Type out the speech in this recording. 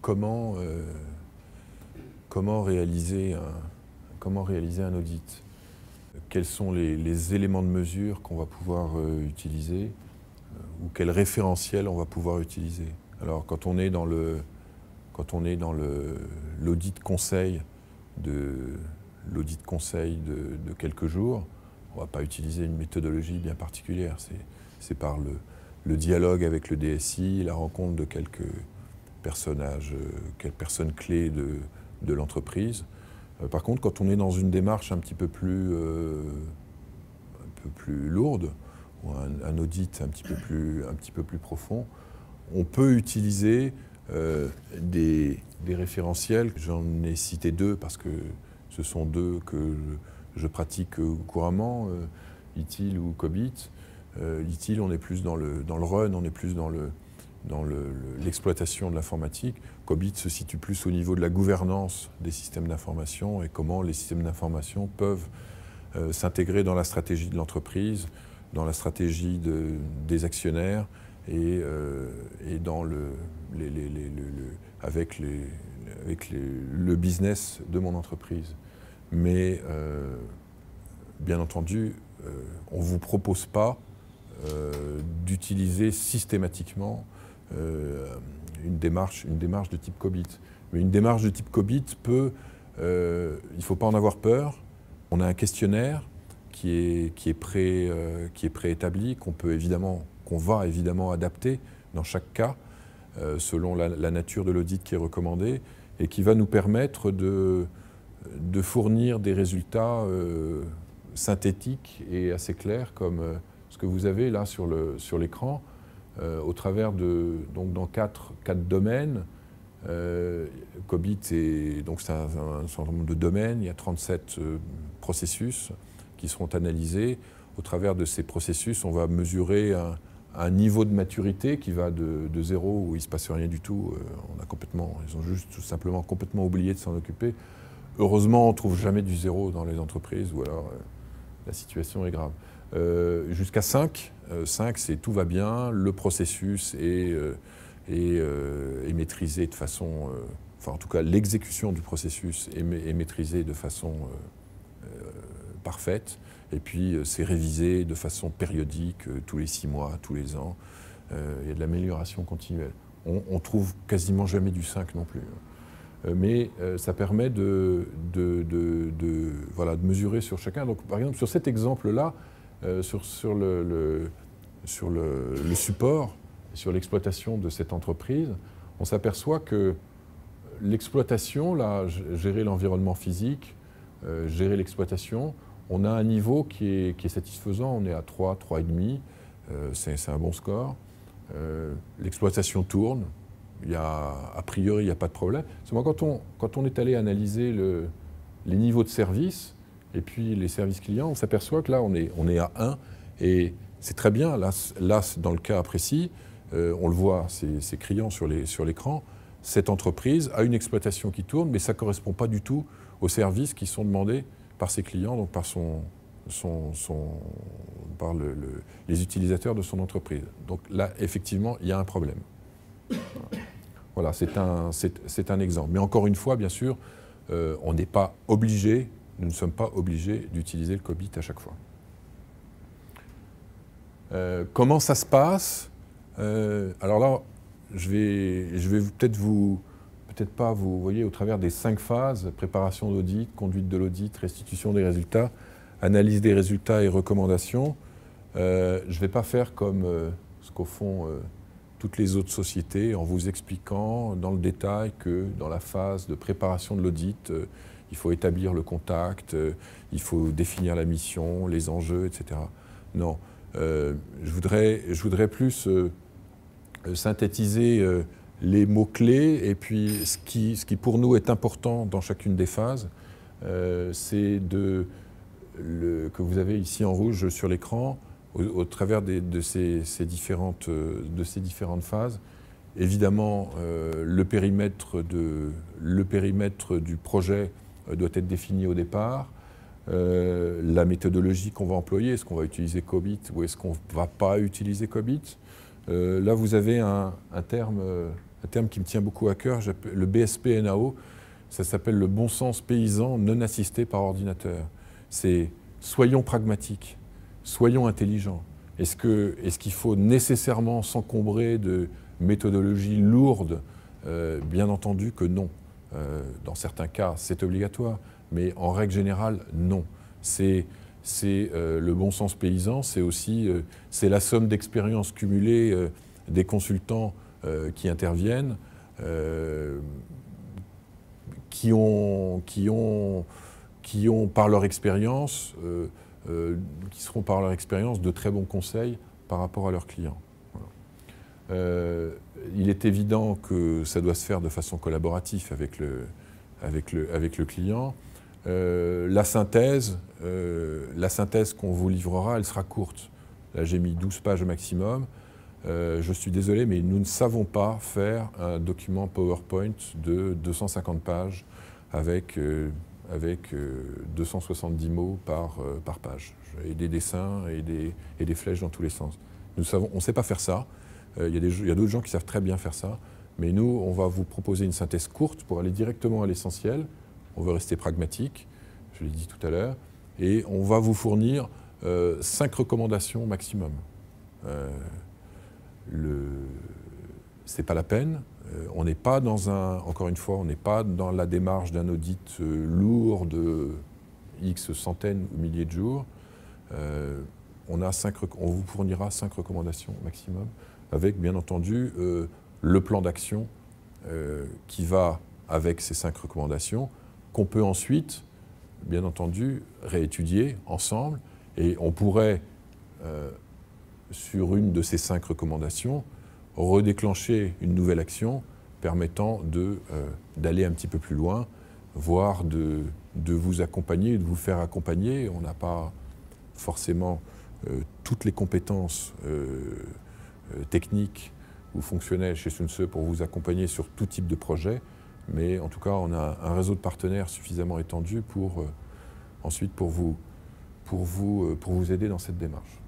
comment, comment réaliser un audit. Quels sont les éléments de mesure qu'on va pouvoir utiliser ou quel référentiel on va pouvoir utiliser. Alors quand on est dans l'audit conseil de quelques jours, on ne va pas utiliser une méthodologie bien particulière. C'est par le dialogue avec le DSI, la rencontre de quelques personnages, quelques personnes clés de l'entreprise. Par contre, quand on est dans une démarche un peu plus lourde, ou un audit un petit peu plus profond, on peut utiliser des référentiels. J'en ai cité deux parce que ce sont deux que je pratique couramment, ITIL ou COBIT. ITIL, on est plus dans le run, on est plus dans l'exploitation de l'informatique. COBIT se situe plus au niveau de la gouvernance des systèmes d'information et comment les systèmes d'information peuvent s'intégrer dans la stratégie de l'entreprise, dans la stratégie des actionnaires et dans avec le business de mon entreprise. Mais bien entendu, on ne vous propose pas d'utiliser systématiquement une démarche de type COBIT. Mais une démarche de type COBIT peut, il ne faut pas en avoir peur. On a un questionnaire qui est préétabli, qu'on va évidemment adapter dans chaque cas, selon la nature de l'audit qui est recommandée, et qui va nous permettre de fournir des résultats synthétiques et assez clairs, comme ce que vous avez là sur l'écran, au travers dans quatre domaines. COBIT, c'est un certain nombre de domaines, il y a 37 processus qui seront analysés. Au travers de ces processus, on va mesurer un niveau de maturité qui va de zéro, où il ne se passe rien du tout. Ils ont juste tout simplement complètement oublié de s'en occuper. Heureusement, on ne trouve jamais du zéro dans les entreprises, ou alors la situation est grave. Jusqu'à 5. 5, c'est tout va bien, le processus est maîtrisé de façon... en tout cas, l'exécution du processus est maîtrisée de façon parfaite. Et puis, c'est révisé de façon périodique, tous les 6 mois, tous les ans. Il y a de l'amélioration continuelle. On trouve quasiment jamais du 5 non plus. Mais ça permet de mesurer sur chacun. Donc, par exemple, sur cet exemple-là, sur le support, sur l'exploitation de cette entreprise, on s'aperçoit que l'exploitation, là, gérer l'environnement physique, gérer l'exploitation, on a un niveau qui est satisfaisant. On est à 3, 3,5, c'est un bon score. L'exploitation tourne. A priori, il n'y a pas de problème. Seulement, quand on est allé analyser les niveaux de service et puis les services clients, on s'aperçoit que là, on est à 1. Et c'est très bien. Là, dans le cas précis, on le voit, c'est criant sur l'écran. Cette entreprise a une exploitation qui tourne, mais ça ne correspond pas du tout aux services qui sont demandés par ses clients, donc par les utilisateurs de son entreprise. Donc là, effectivement, il y a un problème. Voilà, c'est un exemple. Mais encore une fois, bien sûr, on n'est pas obligé, nous ne sommes pas obligés d'utiliser le COBIT à chaque fois. Comment ça se passe? Alors là, je vais peut-être pas vous voyez, au travers des 5 phases, préparation d'audit, conduite de l'audit, restitution des résultats, analyse des résultats et recommandations. Je ne vais pas faire comme ce qu'au fond toutes les autres sociétés, en vous expliquant dans le détail que dans la phase de préparation de l'audit, il faut établir le contact, il faut définir la mission, les enjeux, etc. Non, je voudrais plus synthétiser les mots-clés et puis ce qui pour nous est important dans chacune des phases, c'est que vous avez ici en rouge sur l'écran, au travers de ces différentes phases. Évidemment, le périmètre du projet doit être défini au départ. La méthodologie qu'on va employer, est-ce qu'on va utiliser COBIT ou est-ce qu'on ne va pas utiliser COBIT? Là, vous avez un terme un terme qui me tient beaucoup à cœur, le BSP-NAO, ça s'appelle le bon sens paysan non assisté par ordinateur. C'est soyons pragmatiques, soyons intelligents. Est-ce qu'il faut nécessairement s'encombrer de méthodologies lourdes? Bien entendu que non. Dans certains cas, c'est obligatoire, mais en règle générale, non. C'est le bon sens paysan, c'est aussi la somme d'expériences cumulées des consultants qui interviennent, qui ont par leur expérience, qui seront par leur expérience de très bons conseils par rapport à leurs clients. Voilà. Il est évident que ça doit se faire de façon collaborative avec le client. La synthèse qu'on vous livrera, elle sera courte. Là, j'ai mis 12 pages au maximum. Je suis désolé, mais nous ne savons pas faire un document PowerPoint de 250 pages avec 270 mots par page, et des dessins et des flèches dans tous les sens. On ne sait pas faire ça. Il y a d'autres gens qui savent très bien faire ça, mais nous, on va vous proposer une synthèse courte pour aller directement à l'essentiel. On veut rester pragmatique, je l'ai dit tout à l'heure, et on va vous fournir 5 recommandations maximum. C'est pas la peine. On n'est pas encore une fois, on n'est pas dans la démarche d'un audit lourd de X centaines ou milliers de jours. On vous fournira 5 recommandations maximum, avec bien entendu le plan d'action qui va avec ces 5 recommandations, qu'on peut ensuite, bien entendu, réétudier ensemble, et on pourrait, sur une de ces 5 recommandations, redéclencher une nouvelle action permettant d'aller un petit peu plus loin, voire de vous accompagner, de vous faire accompagner. On n'a pas forcément toutes les compétences techniques ou fonctionnelles chez Sun Ce pour vous accompagner sur tout type de projet, mais en tout cas, on a un réseau de partenaires suffisamment étendu pour vous aider dans cette démarche.